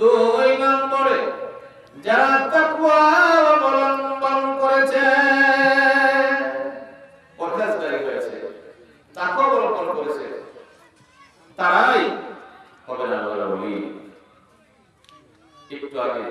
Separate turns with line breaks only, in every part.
2 নম্বরে যারা তাকওয়া অবলম্বন করেছে, পরহেজগারি হয়েছে, তাকওয়া অবলম্বন করেছে, তারাই হবেন আল্লাহর ওলি। একটু আগে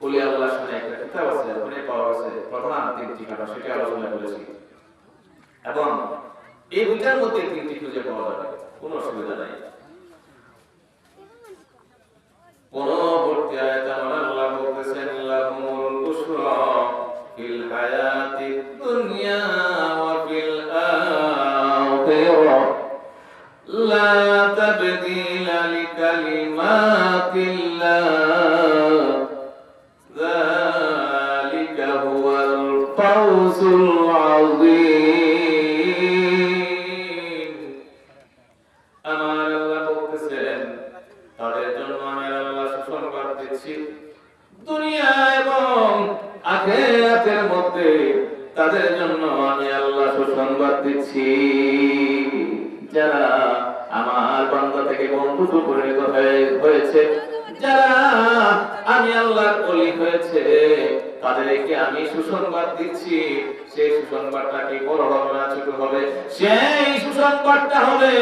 ওলি আল্লাহর সাথে একটা কিতাব আছে, ওখানে পাওয়া গেছে প্রধান 3টি কথা, সেটা আলোচনা করেছি। এবং এই দুইটার মধ্যে 3টি খুঁজে পাওয়া যাবে, কোনো অসুবিধা নাই। পরবর্তী আয়াতে আল্লাহ বলতেছেন, লাহুমুল বুশরা ফিল হায়াতিদ দুনিয়া ওয়া ফিল আখিরাহ লা তাবদীলা লিকালিমাতিল্লাহ যালিকা হুয়াল ফাওজুল আযীম। আমার আল্লাহ বলতেছেন, তাদের জন্য আমি আল্লাহ সুসংবাদ দিচ্ছি, দুনিয়া এবং আখিরাতের মধ্যে তাদের জন্য আমি আল্লাহ সুসংবাদ দিচ্ছি। যারা আমার বান্দা থেকে বন্ধুত্ব পরিণত হয়েছে, যারা আমি আল্লাহর ওলি হয়েছে, তাদেরকে আমি সুসংবাদ দিচ্ছি। সেই সুসংবাদটা কি বড় হবে না ছোট হবে? সেই সুসংবাদটা হবে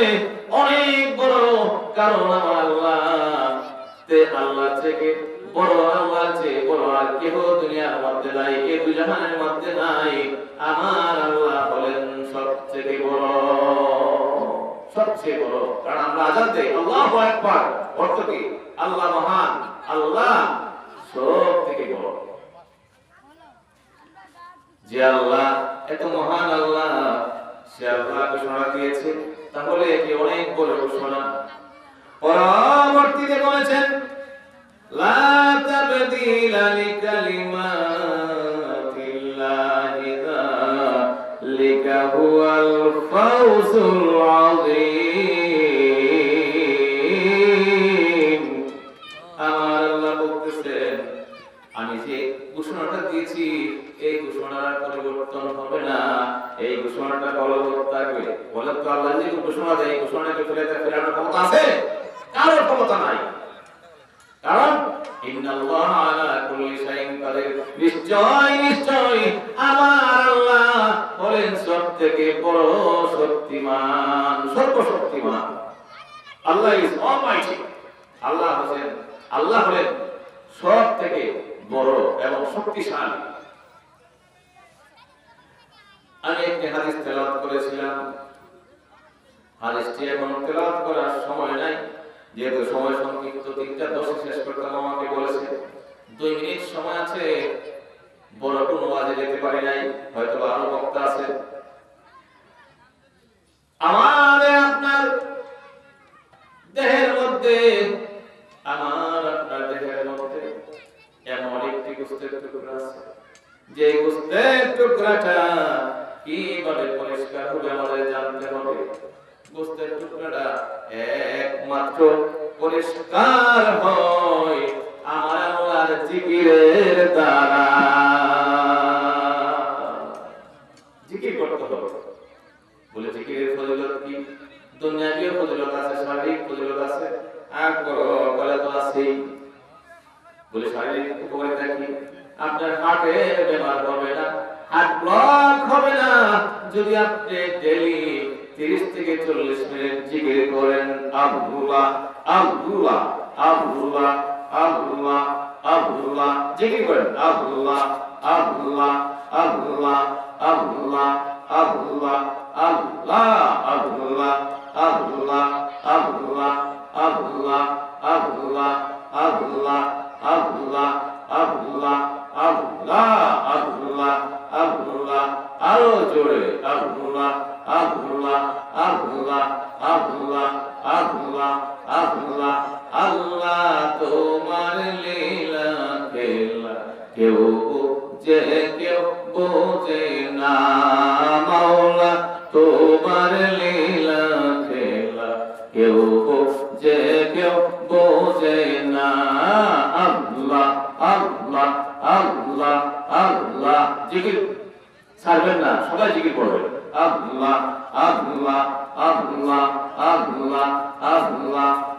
অনেক বড়। কারণ আমার আল্লাহ থেকে বড়, আল্লাহর চেয়ে বড় আর কেউ দুনিয়ার মধ্যে নাই, কেউ জাহানের মধ্যে নাই। আমার আল্লাহ হলেন সবচেয়ে বড়, সবচেয়ে বড়। কারণ আমরা আযান দেই আল্লাহু আকবার, অর্থ কি? আল্লাহ মহান, আল্লাহ সব থেকে বড়। যে আল্লাহ এত মহান আল্লাহ, সে আল্লাহ ঘোষণা দিয়েছে, তাহলে এটি অনেক বড় ঘোষণা। পরবর্তীতে বলেছেন, লা তাবদীলা লিকালিমাতিল্লাহি যালিকা হুয়াল ফাওজুল আযীম। আমার আল্লাহ বলতেছেন, আমি যে ঘোষণাটা দিয়েছি, এই ঘোষণার পরিবর্তন হবে না, এই ঘোষণাটা বলবৎ থাকবে। বলে তো আল্লাহ যে ঘোষণা দেয়, এই ঘোষণাকে ফেরানোর ক্ষমতা আছে? কারোর ক্ষমতা নাই। কারণ ইন্নাল্লাহা আলা কুল্লি শাইইন কাদির, নিশ্চয় আমার আল্লাহ হলেন সবথেকে বড় শক্তিমান, সর্বশক্তিমান। আল্লাহ ইজ অলমাইটি। আল্লাহ হলেন সব থেকে বড় এবং শক্তিশালী। আমি একটি হাদিস তেলাওয়াত করেছিলাম, হাদিসটি এখন তেলাওয়াত করার সময় নাই, যেহেতু সময় সংক্ষিপ্ত, 3:10 শেষ করতে আমাকে বলেছে। 2 মিনিট সময় আছে, বড় কোনো ওয়াজে যেতে পারি নাই, হয়তো আরো বক্তা আছে। আমাদের আপনার দেহের মধ্যে, আমার আপনার দেহের মধ্যে এমন একটি গোশতের টুকরা আছে, যে গোশতের টুকরাটা কিভাবে পরিষ্কার হবে আমাদের জানতে হবে। গোশতের টুকরাটা একমাত্র পরিষ্কার হয় আমার আল্লাহর জিকিরের দ্বারা। জিকির করতে হবে। বলে জিকিরের ফজিলত কি? দুনিয়াবী ফজিলত আছে, শারীরিক ফজিলত আছে, আর বলে তো আছেই। বলে শারীরিক উপকারিতা কি? আপনার হার্টের বেমার হবে না, হার্ট ব্লক হবে না, যদি আপনি ডেইলি 30 থেকে 40 মিনিট জিকির করেন, আল্লাহ আল্লাহ আল্লাহ আল্লাহ আল্লাহ, জিকির করেন, আল্লাহ আল্লাহ আল্লাহ আল্লাহ আল্লাহ আল্লাহ আল্লাহ আল্লাহ আল্লাহ আল্লাহ আল্লাহ আল্লাহ আল্লাহ আল্লাহ আল্লাহ আল্লাহ আল্লাহ, আরো জোরে, আল্লাহ আল্লাহ আল্লাহ আল্লাহ আল্লাহ আল্লাহ। আল্লাহ তোমার লীলা খেলা কেউ যে কেউ বোঝে না, মাওলা তোমার লীলা খেলা কেউ যে কেউ বোঝে না। আল্লাহ আল্লাহ আল্লাহ আল্লাহ, জিকির ছাড়বেন না, সবাই জিকির করবেন। আল্লাহ আল্লাহ আল্লাহ আল্লাহ আল্লাহ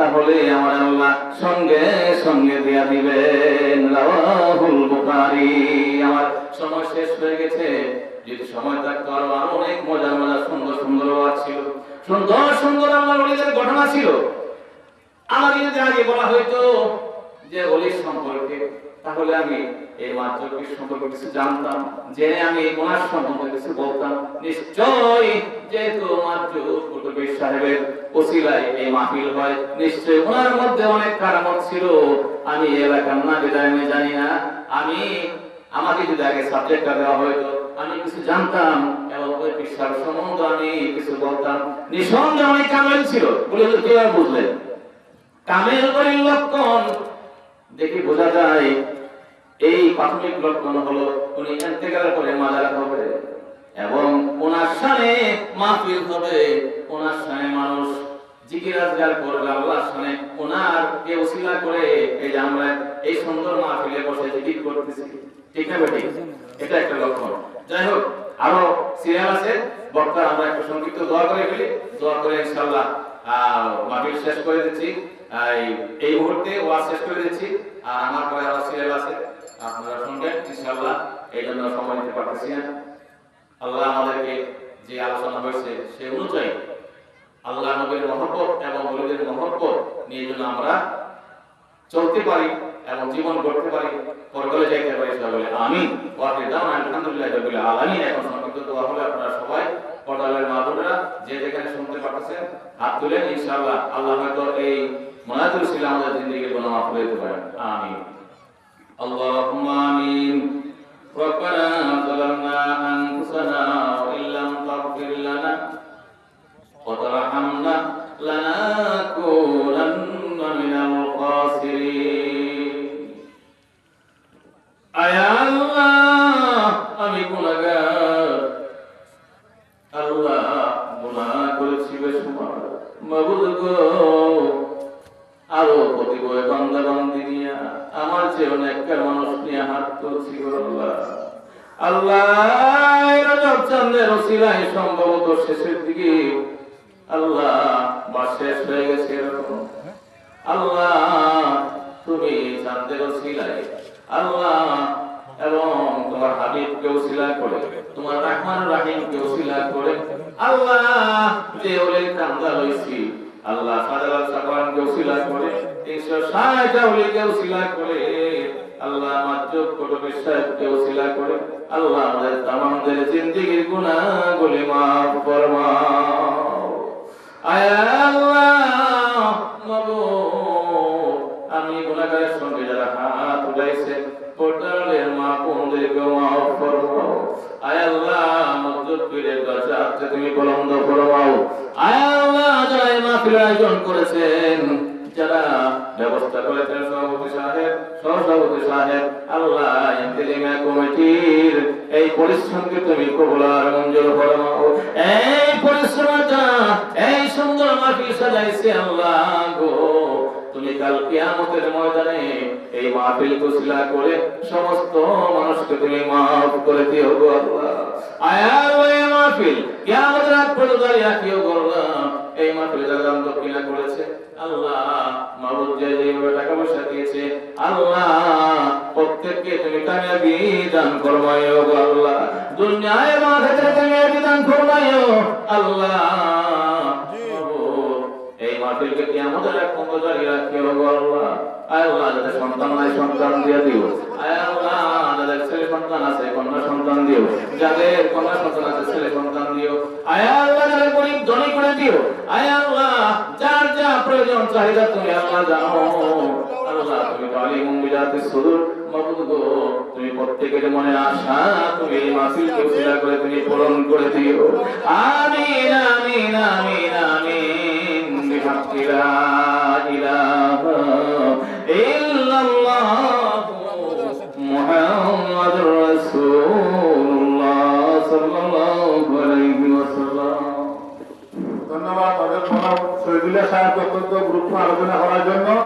তাহলে আমার আল্লাহ সঙ্গে সঙ্গে দিয়া দিবেন। রাওয়াহুল বুখারী। আমার সময় শেষ হয়ে গেছে, যদি সময় থাকতো আরো অনেক মজার মজার সুন্দর সুন্দর ওয়াজ ছিল, সুন্দর সুন্দর আল্লাহর ওলিদের ঘটনা ছিল। আমাকে যদি আগে বলা হইতো যে ওলির সম্পর্কে, তাহলে আমি এই মাত্রপীর সম্পর্কে কিছু জানতাম, জেনে আমি ওনার সম্পর্কে কিছু বলতাম। নিশ্চয়ই যেহেতু মাত্র কুতুবীর সাহেবের ওসিলায় এই মাহফিল হয়, নিশ্চয়ই ওনার মধ্যে অনেক কারামত ছিল। আমি এলাকার না বিদায় আমি জানি না, আমাকে যদি আগে সাবজেক্টটা দেওয়া হয়তো আমি কিছু জানতাম এবং ওই পেশার সম্বন্ধে আমি কিছু বলতাম। নিঃসন্দেহে অনেক কামেল ছিল বলে কিভাবে বুঝলেন? কামেল ওলির লক্ষণ দেখি বোঝা যায়। এই প্রাথমিক লক্ষণ হলো উনি ইন্তেকালের পরে মাজার হবে এবং ওনার শানে মাহফিল হবে, ওনার শানে মানুষ জিকির আজকার করবে আল্লাহর শানে, ওনার কে ওসিলা করে এই যে আমরা এই সুন্দর মাহফিলে বসে জিকির করতেছি, ঠিক না বেটি? এটা একটা লক্ষণ। যাই হোক, আরো সিরিয়াল আছে, বক্তা আমরা একটু সংক্ষিপ্ত দোয়া করে ফেলি, দোয়া করে ইনশাআল্লাহ মাহফিল শেষ করে দিচ্ছি। এই মুহূর্তে ওয়াজ শেষ করে দিচ্ছি, আর আমার পরে আরো সিরিয়াল আছে, আপনারা শুনবেন ইনশাআল্লাহ। এই জন্য সময় দিতে পারতেছি না। আল্লাহ আমাদেরকে যে আলোচনা হয়েছে সে অনুযায়ী আল্লাহ নবীর মহব্বত এবং ওলিদের মহব্বত নিয়ে যেন আমরা চলতে পারি এবং জীবন গড়তে পারি, পরকালে যাইতে পারি। সবাই আমিন। ওয়া আলহামদুলিল্লাহ আলহামদুলিল্লাহি রাব্বিল আলামিন। এখন সংক্ষিপ্ত দোয়া হলে আপনারা সবাই পর্দার মাধ্যমে যে যেখানে শুনতে পারতেছেন হাত তুলেন, ইনশাআল্লাহ আল্লাহ হয়তো এই মুনাজাত ছিল আমাদের জিন্দেগির গুনাহ মাফ করে দিতে পারেন। আমিন। আল্লাহুম্মা আমিন। ربنا ظلمنا أنفسنا وإن لم تغفر لنا وترحمنا لنكونن من الخاسرين। আয়া আল্লাহ, আমি গুনাহগার, আল্লাহ গুনাহ করেছি বেশুমার। মাবুদ গো, আরো প্রতিবয় বান্দা বান্দি নিয়া আমার যে অনেককার মানুষ নিয়ে হাত তুলছি আল্লাহ। আল্লাহ রজব চাঁদের ওসিলায় সম্ভবত শেষের দিকে আল্লাহ বা শেষ হয়ে গেছে এরকম, আল্লাহ তুমি চাঁদের ওসিলায় আল্লাহ এবং তোমার হাবিবকে ওসিলা করে, তোমার রহমান রহিমকে ওসিলা করে আল্লাহ যে ওরে কান্দা হইছি আল্লাহ সাদাল সাকরানকে ওসিলা করে 360 আউলিয়াকে ওসিলা করে আল্লাহ মাত্র কুতুবী সাহেবকে ওসিলা করে আল্লাহ আমাদের তামামদের জিন্দেগীর গুনাহগুলি মাফ ফরমাও। আয় আল্লাহ মাবুদ, আমি গুনাহগারের সঙ্গে যারা হাত উঠাইছে পর্দারের মা বোনদেরকে মাফ ফরমাও। আয় আল্লাহ মজদুর পীরের কাছে আজকে তুমি বুলন্দ ফরমাও। আয় আল্লাহ যারা এই মাহফিলের আয়োজন করেছেন, যারা ব্যবস্থা করেছেন, সভাপতি সাহেব, সহসভাপতি সাহেব, আল্লাহ ইন্তেলিমা কমিটির এই পরিশ্রমকে তুমি কবুল আর মঞ্জুর ফরমাও। এই পরিশ্রমটা এই সুন্দর মাহফিল সাজাইছে আল্লাহ গো, তুমি কাল কিয়ামতের ময়দানে এই মাহফিলকে ওসিলা করে সমস্ত মানুষকে তুমি মাফ করে দিও গো আল্লাহ। আয় আল্লাহ এই মাহফিল কিয়ামতের আগ পর্যন্ত রাখিও গো আল্লাহ। এই মাহফিল যারা দান দক্ষিণা করেছে আল্লাহ মাবুদ, যে যেভাবে টাকা পয়সা দিয়েছে আল্লাহ প্রত্যেককে তুমি কামিয়াবি দান ফরমাইও গো আল্লাহ। দুনিয়ায় মাথাতে কামিয়াবি দান ফরমাইও আল্লাহ। এই মাহফিলকে কিয়ামতের আগ পর্যন্ত জারি রাখিও গো আল্লাহ। আয় আল্লাহ যাদের সন্তান নাই সন্তান দিয়ে দিও। আয় আল্লাহ যাদের ছেলে সন্তান আছে কন্যা সন্তান দিও, যাদের কন্যা সন্তান আছে ছেলে সন্তান দিও। আয় আল্লাহ যাদের গরিব ধনী করে দিও। আয় আল্লাহ যার যা প্রয়োজন চাহিদা তুমি আল্লাহ জানো। আল্লাহ তুমি আলিমুম বিজাতিস সুদূর, মাবুদ গো তুমি প্রত্যেকের মনে আশা তুমি এই মাহফিলকে ওসিলা করে তুমি পূরণ করে দিও। আমিন আমিন আমিন আমিন। বিহাক্কি লা ইলাহা ইল্লাল্লাহ মুহাম্মাদুর রাসূলুল্লাহ সাল্লাল্লাহু আলাইহি ওয়াসাল্লাম।
ধন্যবাদ। শহীদুল্লাহ সাহেব অত্যন্ত গুরুত্বপূর্ণ আলোচনা করার জন্য।